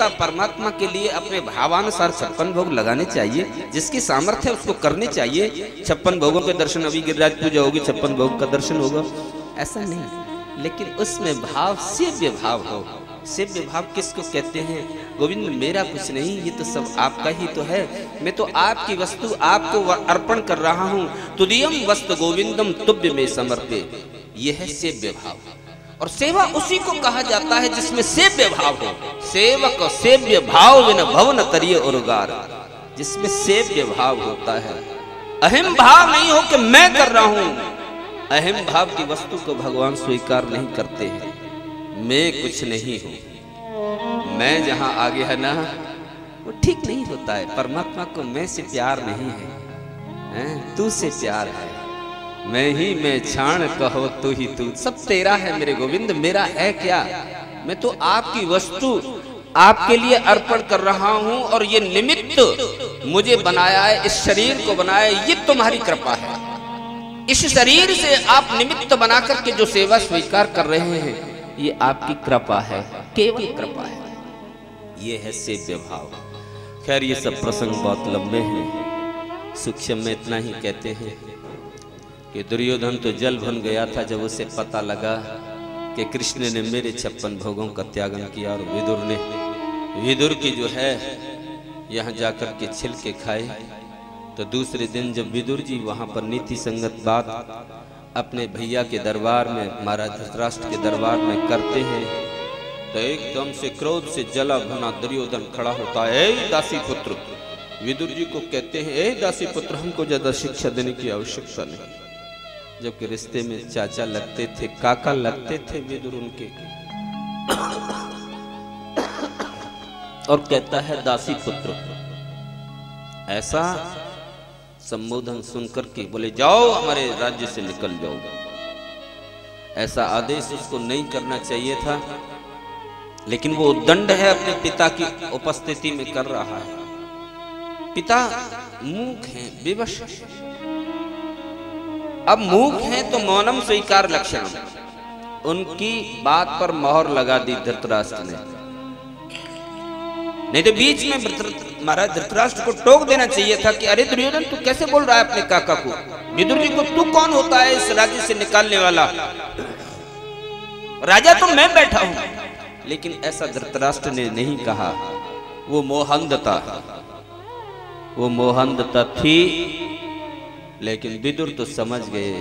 परमात्मा के लिए अपने भावानुसार 56 भोग लगाने चाहिए, जिसकी सामर्थ्य है उसको करने चाहिए। 56 भोगों के दर्शन, अभी गिरिराज पूजा होगी 56 भोग का दर्शन होगा, ऐसा नहीं, लेकिन उसमें भाव सेव्य भाव हो। सेव्य भाव किसको कहते हैं? गोविंद मेरा कुछ नहीं, ये तो सब आपका ही तो है, मैं तो आपकी वस्तु आपको अर्पण कर रहा हूँ। तुदियम वस्तु गोविंदम तुभ्य में समर्पे, यह है सेव्य भाव। और सेवा उसी को कहा जाता है जिसमें सेव्य भाव हो। सेवक सेव्य भाव विन भवन तरिय उर्गार, जिसमें सेव्य भाव होता है। अहम भाव नहीं हो कि मैं कर रहा हूं, अहम भाव की वस्तु को भगवान स्वीकार नहीं करते हैं। मैं कुछ नहीं हूं, मैं जहां आगे है ना वो ठीक नहीं होता है। परमात्मा को मैं से प्यार नहीं है, तू से प्यार है। मैं ही मैं छाण कहो तू ही तू, सब तेरा है मेरे गोविंद, मेरा है क्या? मैं तो आपकी वस्तु आपके लिए अर्पण कर रहा हूं, और ये निमित्त मुझे बनाया है, इस शरीर को बनाया है, ये तुम्हारी कृपा है। इस शरीर से आप निमित्त बना करके जो सेवा स्वीकार कर रहे हैं, ये आपकी कृपा है, केवल कृपा है। ये है सेव्य भाव। खैर ये सब प्रसंग बहुत लंबे हैं, सूक्ष्म में इतना ही कहते हैं कि दुर्योधन तो जल भन गया था जब उसे पता लगा कि कृष्ण ने मेरे 56 भोगों का त्यागन किया। और विदुर की जो है यहाँ जाकर के छिलके खाए। तो दूसरे दिन जब विदुर जी वहाँ पर नीति संगत बात अपने भैया के दरबार में, महाराज धृतराष्ट्र के दरबार में करते हैं, तो एकदम से क्रोध से जला भुना दुर्योधन खड़ा होता है। ए दासी पुत्र, विदुर जी को कहते हैं, ए दासी पुत्र, हमको ज्यादा शिक्षा देने की आवश्यकता नहीं। जबकि रिश्ते में चाचा लगते थे, काका लगते थे विदुर उनके। और कहता है दासी पुत्र, ऐसा संबोधन सुनकर के बोले जाओ हमारे राज्य से निकल जाओ। ऐसा आदेश उसको नहीं करना चाहिए था, लेकिन वो उद्दंड है, अपने पिता की उपस्थिति में कर रहा है। पिता मूक हैं, विवश। अब मूक हैं तो मौनम स्वीकार लक्षणम, उनकी बात पर मोहर लगा दी धृतराष्ट्र ने। नहीं तो बीच में महाराज धृतराष्ट्र को टोक देना चाहिए था कि अरे दुर्योधन तू कैसे बोल रहा है अपने काका को, विदुर जी को, तू कौन होता है इस राज्य से निकालने वाला? राजा तो मैं बैठा हूं। लेकिन ऐसा धृतराष्ट्र ने नहीं कहा। वो मोहंधता, वो मोहंधता थी, लेकिन विदुर तो समझ गए।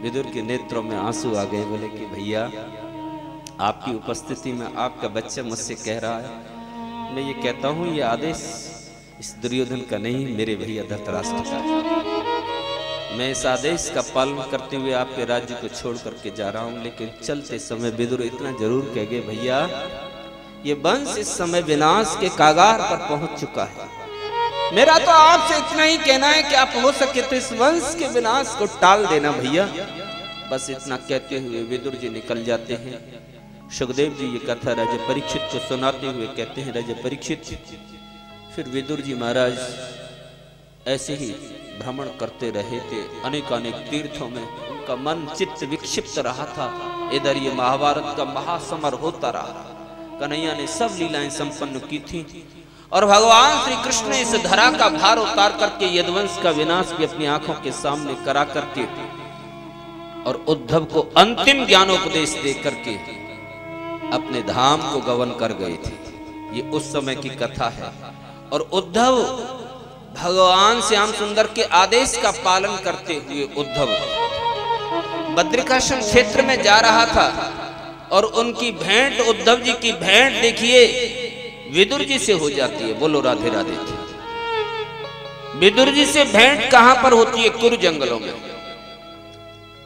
विदुर के नेत्रों में आंसू आ गए। बोले कि भैया आपकी उपस्थिति में आपका बच्चा मुझसे कह रहा है, मैं ये कहता हूं ये आदेश इस दुर्योधन का नहीं, मेरे भैया धृतराष्ट्र का है। मैं इस आदेश का पालन करते हुए आपके राज्य को छोड़ करके जा रहा हूं। लेकिन चलते समय विदुर इतना जरूर कह गए, भैया ये वंश इस समय विनाश के कागार पर पहुंच चुका है। मेरा तो आपसे इतना ही कहना है कि आप हो सके तो इस वंश के विनाश को टाल देना भैया। बस इतना कहते हुए विदुर जी निकल जाते हैं। सुखदेव जी ये कथा राजा परीक्षित को सुनाते हुए कहते हैं, राजा परीक्षित, फिर विदुर जी महाराज ऐसे ही भ्रमण करते रहे थे अनेकानेक तीर्थों में। उनका मन चित्त विक्षिप्त रहा था। इधर ये महाभारत का महासमर होता रहा। कन्हैया ने सब लीलाएं संपन्न की थी, और भगवान श्री कृष्ण ने इस धरा का भार उतार करके यदुवंश का विनाश भी अपनी आंखों के सामने करा करके, और उद्धव को अंतिम ज्ञानोपदेश दे करके अपने धाम को गवन कर गए थे। ये उस समय की कथा है। और उद्धव भगवान श्याम सुंदर के आदेश का पालन करते हुए उद्धव बद्रिकाश्रम क्षेत्र में जा रहा था, और उनकी भेंट, उद्धव जी की भेंट देखिए विदुर जी से हो जाती है। बोलो राधे राधे। विदुर जी से भेंट कहां पर होती है? कुरु जंगलों में।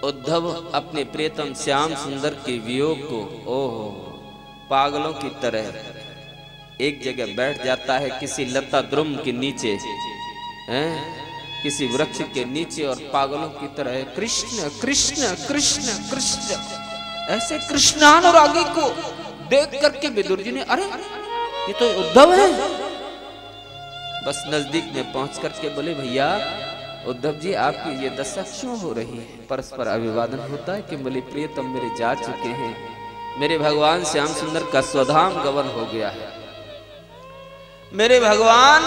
उद्धव अपने प्रियतम श्याम सुंदर के वियोग को ओहो पागलों की तरह एक जगह बैठ जाता है, किसी लता द्रुम के नीचे, किसी वृक्ष के नीचे, और पागलों की तरह कृष्ण कृष्ण कृष्ण कृष्ण, ऐसे कृष्णानुरागी को देख करके विदुर जी ने, अरे ये तो उद्धव है। बस नजदीक में पहुंच करके बोले, भैया उद्धव जी आपकी ये दशा क्यों हो रही है? परस्पर अभिवादन होता है कि बोले प्रियतम मेरे जा चुके हैं, मेरे भगवान श्याम सुंदर का स्वधाम गवन हो गया है। मेरे भगवान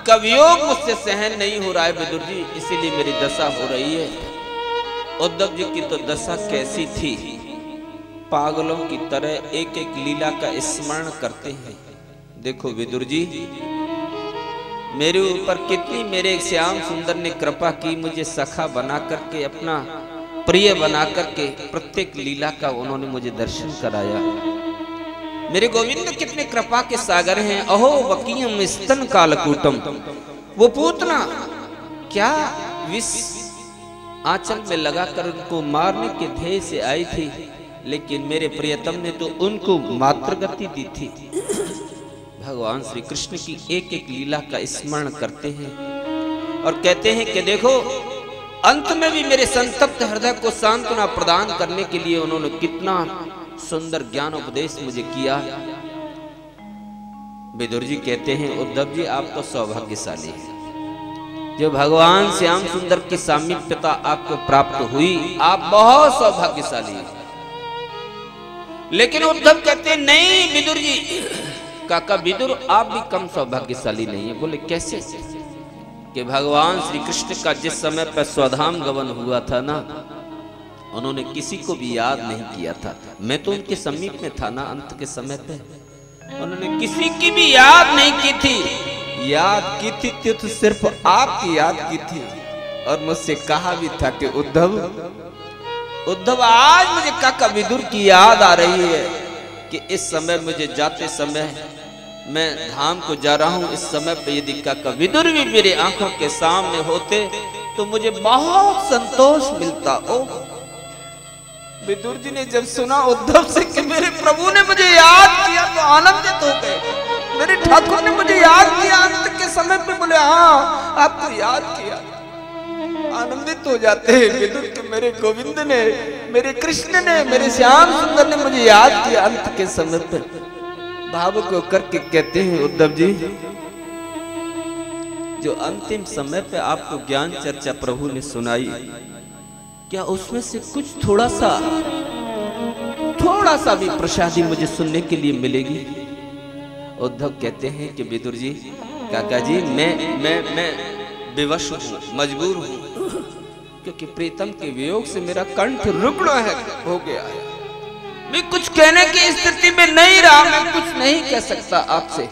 का वियोग मुझसे सहन नहीं हो रहा है विदुर जी, इसीलिए मेरी दशा हो रही है। उद्धव जी की तो दशा कैसी थी, पागलों की तरह एक एक लीला का स्मरण करते हैं। देखो विदुर जी, मेरे ऊपर कितनी मेरे श्याम सुंदर ने कृपा की, मुझे सखा बना करके, अपना प्रिय बना करके प्रत्येक लीला का उन्होंने मुझे दर्शन कराया। मेरे गोविंद कितने कृपा के सागर हैं। अहो वकीयम स्तन कालकूटम, वो पूतना क्या विष आंचल में लगाकर उनको मारने के ध्येय से आई थी, लेकिन मेरे प्रियतम ने तो उनको मातृगति दी थी। भगवान श्री कृष्ण की एक एक लीला का स्मरण करते हैं और कहते हैं कि देखो, अंत में भी मेरे संतप्त हृदय को सांत्वना प्रदान करने के लिए उन्होंने कितना सुंदर ज्ञान उपदेश मुझे किया। विदुर जी कहते हैं, उद्धव जी आप तो सौभाग्यशाली हैं, जो भगवान श्याम सुंदर की सामीप्यता आपको प्राप्त हुई, आप बहुत सौभाग्यशाली हैं। लेकिन उद्धव कहते हैं, नहीं विदुर जी, काका विदुर आप भी कम सौभाग्यशाली नहीं है। बोले कैसे? कि भगवान श्री कृष्ण का जिस समय पर स्वधाम गमन हुआ था ना, उन्होंने किसी को भी याद नहीं किया था। मैं तो उनके समीप में था ना अंत के समय पे, उन्होंने किसी की भी याद नहीं की थी। याद की थी तो सिर्फ आपकी याद की थी, और मुझसे कहा भी था कि उद्धव उद्धव आज मुझे काका विदुर की याद आ रही है कि इस समय मुझे जाते समय मैं धाम को जा रहा हूं, इस समय पे यदि काका विदुर भी मेरे आंखों के सामने होते तो मुझे बहुत संतोष मिलता। ओ विदुर जी ने जब सुना उद्धव से कि मेरे प्रभु ने मुझे याद किया तो आनंदित हो गए। मेरे ठाकुर ने मुझे याद किया अंत के समय पे, बोले हाँ आपको याद किया। आनंदित हो जाते हैं विदुर के मेरे गोविंद ने, मेरे कृष्ण ने, मेरे श्याम सुंदर ने मुझे याद किया अंत के समय पे। भाव को करके कहते हैं, उद्धव जी जो अंतिम समय पे आपको ज्ञान चर्चा प्रभु ने सुनाई, क्या उसमें से कुछ थोड़ा सा भी प्रसादी मुझे सुनने के लिए मिलेगी? उद्धव कहते हैं कि विदुर जी, काका जी मैं विवश हूँ, मजबूर हूँ, क्योंकि प्रीतम के वियोग से मेरा कंठ रुग्ण हो गया है। मैं कुछ कहने की स्थिति में नहीं रहा, मैं कुछ नहीं कह सकता आपसे।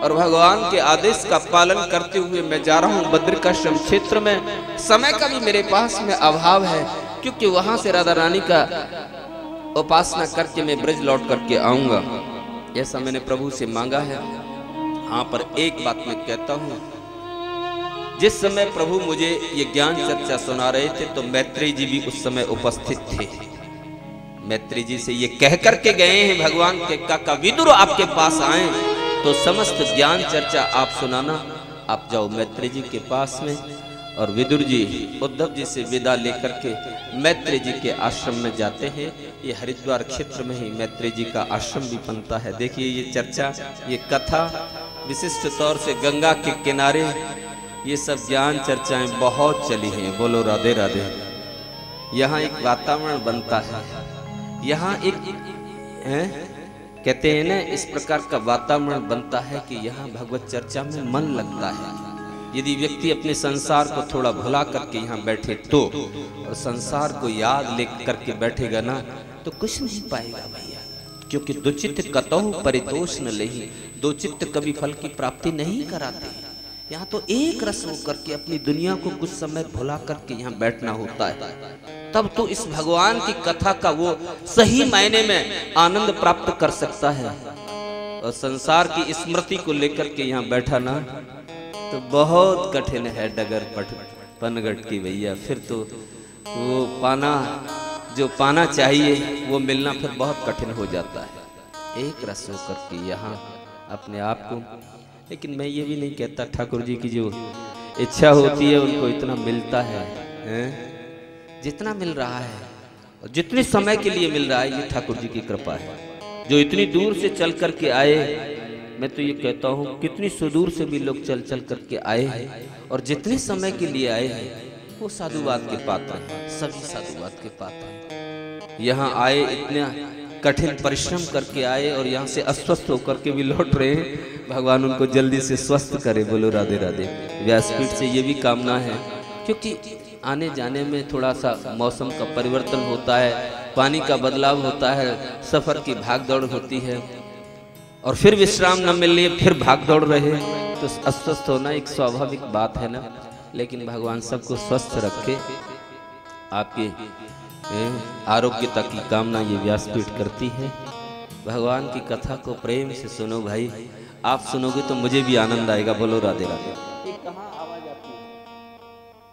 और भगवान के आदेश का पालन करते हुए मैं जा रहा हूँ बद्रिकाश्रम क्षेत्र में। समय का भी मेरे पास में अभाव है, क्योंकि वहां से राधा रानी का उपासना करके मैं ब्रज लौट करके आऊंगा, ऐसा मैंने प्रभु से मांगा है। हाँ, पर एक बात मैं कहता हूँ, जिस समय प्रभु मुझे ये ज्ञान चर्चा सुना रहे थे तो मैत्रेय जी भी उस समय उपस्थित थे। मैत्रेय जी से ये कह करके गए हैं भगवान के काका विदुर आपके पास आए तो समस्त ज्ञान चर्चा आप सुनाना। आप जाओ मैत्रेय जी के पास में। और विदुर जी उद्धव जी से विदा लेकर के मैत्रेय जी के आश्रम में जाते हैं। ये हरिद्वार क्षेत्र में ही मैत्रेय जी का आश्रम भी बनता है। देखिए ये चर्चा, ये कथा विशिष्ट तौर से गंगा के किनारे ये सब ज्ञान चर्चाएं बहुत चली हैं। बोलो राधे राधे। यहाँ एक वातावरण बनता है, यहाँ एक कहते हैं ना, इस प्रकार का वातावरण बनता है कि यहाँ भगवत चर्चा में मन लगता है। यदि व्यक्ति अपने संसार को थोड़ा भुला करके यहाँ बैठे तो, और संसार को याद ले करके बैठेगा ना तो कुछ नहीं पाएगा भैया, क्योंकि दो चित्त कतहु परितोष न लेहि, दो चित्त कभी फल की प्राप्ति नहीं कराते। यहाँ तो एक रस होकर के अपनी दुनिया को कुछ समय भुला करके यहाँ बैठना होता है, तब तो इस भगवान की कथा का वो सही मायने में आनंद प्राप्त कर सकता है। और संसार की स्मृति को लेकर के यहाँ बैठा ना तो बहुत कठिन है डगर पनगट की भैया। फिर तो वो पाना जो पाना चाहिए वो मिलना फिर बहुत कठिन हो जाता है। एक रस होकर के यहाँ अपने आप को, लेकिन मैं ये भी नहीं कहता ठाकुर जी की जो इच्छा होती है उनको इतना मिलता है, जितना मिल रहा है और जितने समय के लिए मिल रहा है ये ठाकुर जी की कृपा है। जो इतनी दूर से चल करके आए, मैं तो ये कहता हूँ कितनी सुदूर से भी लोग चल चल करके आए हैं, और जितने समय के लिए आए हैं वो साधुवाद के पात्र हैं, सभी साधुवाद के पात्र हैं। यहाँ आए, इतना कठिन परिश्रम करके आए और यहाँ से अस्वस्थ होकर के भी लौट रहे हैं, भगवान उनको जल्दी से स्वस्थ करे। बोलो राधे राधे। व्यासपीठ से ये भी कामना है, क्योंकि आने जाने में थोड़ा सा मौसम का परिवर्तन होता है, पानी का बदलाव होता है, सफ़र की भाग दौड़ होती है और फिर विश्राम न मिलने फिर भाग दौड़ रहे, तो अस्वस्थ होना एक स्वाभाविक बात है ना। लेकिन भगवान सबको स्वस्थ रखे, आपके आरोग्यता की कामना ये व्यासपीठ करती है। भगवान की कथा को प्रेम से सुनो भाई, आप सुनोगे तो मुझे भी आनंद आएगा। बोलो राधे राधे। ये कहाँ आवाज आती है?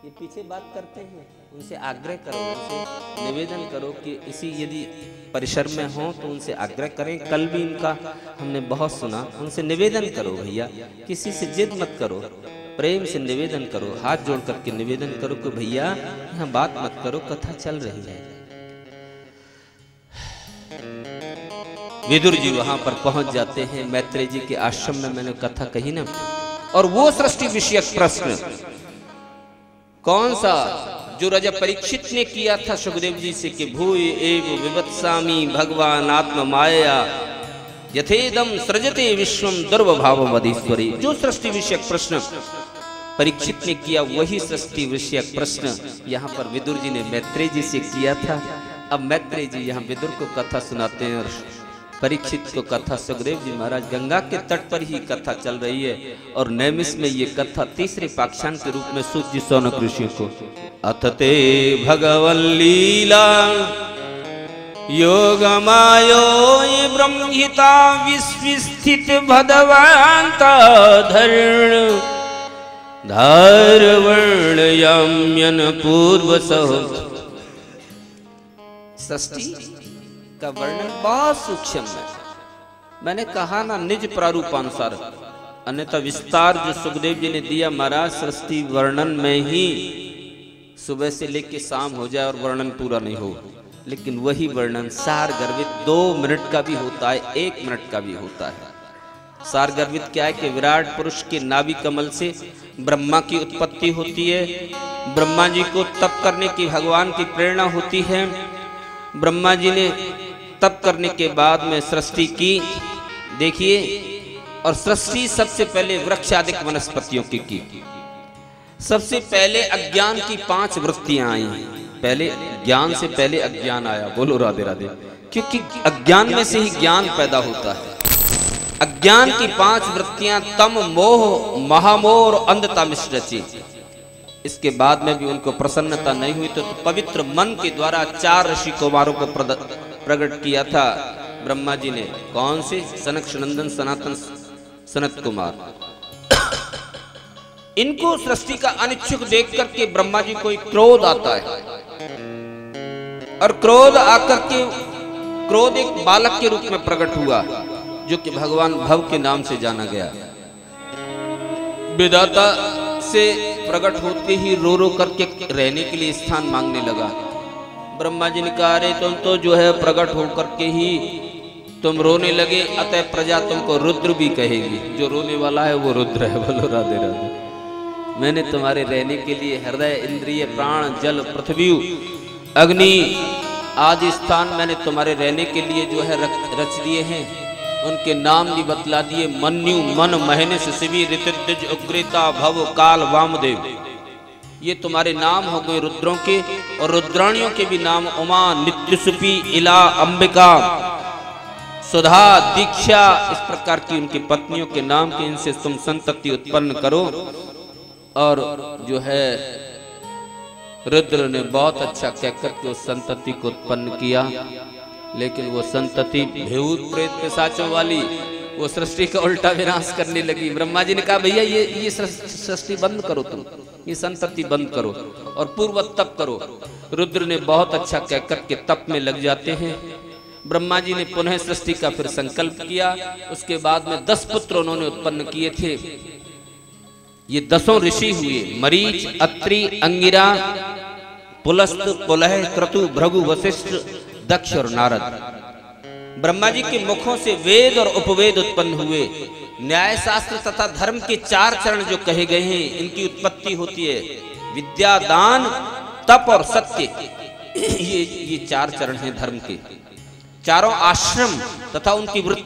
ये पीछे बात करते हैं, उनसे आग्रह करो, उनसे निवेदन करो कि इसी यदि परिसर में हो तो उनसे आग्रह करें। कल भी इनका हमने बहुत सुना, उनसे निवेदन करो भैया, किसी से जिद मत करो, प्रेम से निवेदन करो, हाथ जोड़ करके निवेदन करो कि भैया यहाँ बात मत करो, कथा चल रही है। विदुर जी वहां पर पहुंच जाते हैं, मैत्रेय जी के आश्रम में मैंने कथा कही ना। और वो सृष्टि विषयक प्रश्न कौन सा जो राजा परीक्षित ने किया था सुखदेव जी से कि भूय एव विवत्सामि भगवान आत्म माया यथेदम सृजते विश्वम दुर्भाव मदीश्वरी। जो सृष्टि विषयक प्रश्न परीक्षित ने किया, वही सृष्टि विषयक प्रश्न यहाँ पर विदुर जी ने मैत्रेय जी से किया था। अब मैत्रेय जी यहाँ विदुर को कथा सुनाते हैं और परीक्षित को कथा। सुखदेव जी महाराज गंगा के तट पर ही कथा चल रही है और नैमिष में ये कथा तीसरे पाख्यान के रूप में सूत जी शौनक ऋषि को अथते भगवन् लीला योगमायो ब्रह्महिता विस्थित भगवन्ता धर्ण धारवर्ण यम्यन पूर्व सह। सृष्टि का वर्णन बहुत सूक्ष्म है। मैंने कहा ना निज प्रारूपानुसार, अन्यथा विस्तार जो सुखदेव जी ने दिया महाराज सृष्टि वर्णन में ही सुबह से लेके शाम हो जाए और वर्णन पूरा नहीं हो। लेकिन वही वर्णन सार गर्भित 2 मिनट का भी होता है, 1 मिनट का भी होता है। सार गर्भित क्या है कि विराट पुरुष के नाभि कमल से ब्रह्मा की उत्पत्ति होती है, ब्रह्मा जी को तप करने की भगवान की प्रेरणा होती है, ब्रह्मा जी ने तप करने के बाद में सृष्टि की, देखिए, और सृष्टि सबसे पहले वृक्ष आदि वनस्पतियों की। सबसे पहले अज्ञान की 5 वृत्तियां आई। पहले ज्ञान से पहले अज्ञान आया। बोलो राधे राधे। क्योंकि अज्ञान में से ही ज्ञान पैदा होता है। अज्ञान की 5 वृत्तियां तम मोह महामोह और अंधता मिश्रची। इसके बाद में भी उनको प्रसन्नता नहीं हुई तो पवित्र मन के द्वारा 4 ऋषि कुमारों को प्रकट किया था ब्रह्मा जी ने। कौन से? सनक सनंदन सनातन सनत कुमार। इनको सृष्टि का अनिच्छुक देख करके ब्रह्मा जी को एक क्रोध आता है और क्रोध आकर के क्रोध एक बालक के रूप में प्रकट हुआ जो कि भगवान भव के नाम से जाना गया। विधाता से प्रकट होते ही रो रो करके रहने के लिए स्थान मांगने लगा। ब्रह्मा जी ने कहा अरे तुम तो जो है प्रकट होकर के ही तुम रोने लगे, अतः प्रजा तुमको रुद्र भी कहेगी। जो रोने वाला है वो रुद्र है। बोलो राधे राधे। मैंने तुम्हारे रहने के लिए हृदय इंद्रिय प्राण जल पृथ्वी अग्नि आदि स्थान मैंने तुम्हारे रहने के लिए जो है रच दिए हैं। उनके नाम भी बतला दिए। मन्यु मन महनिस शिवी ऋतुद्विज उग्रता भव काल वामदेव। ये तुम्हारे नाम हो गए रुद्रों के, और रुद्राणियों के भी नाम उमा नित्यसुपी इला अंबिका सुधा दीक्षा, इस प्रकार की उनकी पत्नियों के नाम के। इनसे तुम संतति उत्पन्न करो। और जो है रुद्र ने बहुत अच्छा कहकर के उस संतति को उत्पन्न किया, लेकिन वो संतति भूत प्रेत पिशाचों वाली वो सृष्टि का उल्टा विनाश करने लगी। ब्रह्मा जी ने कहा भैया ये सृष्टि बंद करो, तुम ये संतति बंद करो और पूर्व तप करो। रुद्र ने बहुत अच्छा कहकर के तप में लग जाते हैं। ब्रह्मा जी ने पुनः सृष्टि का फिर संकल्प किया। उसके बाद में 10 पुत्र उन्होंने उत्पन्न किए थे। ये 10 ऋषि हुए, मरीच अत्रि अंगिरा पुलस्त पुलह क्रतु भृगु वशिष्ठ दक्ष और नारद। ब्रह्मा जी के मुखों से वेद और उपवेद उत्पन्न हुए। न्याय शास्त्र तथा धर्म के 4 चरण जो कहे गए हैं, इनकी उत्पत्ति होती है। विद्या दान तप और सत्य, ये 4 चरण हैं धर्म के। चारों आश्रम तथा उनकी वृत्ति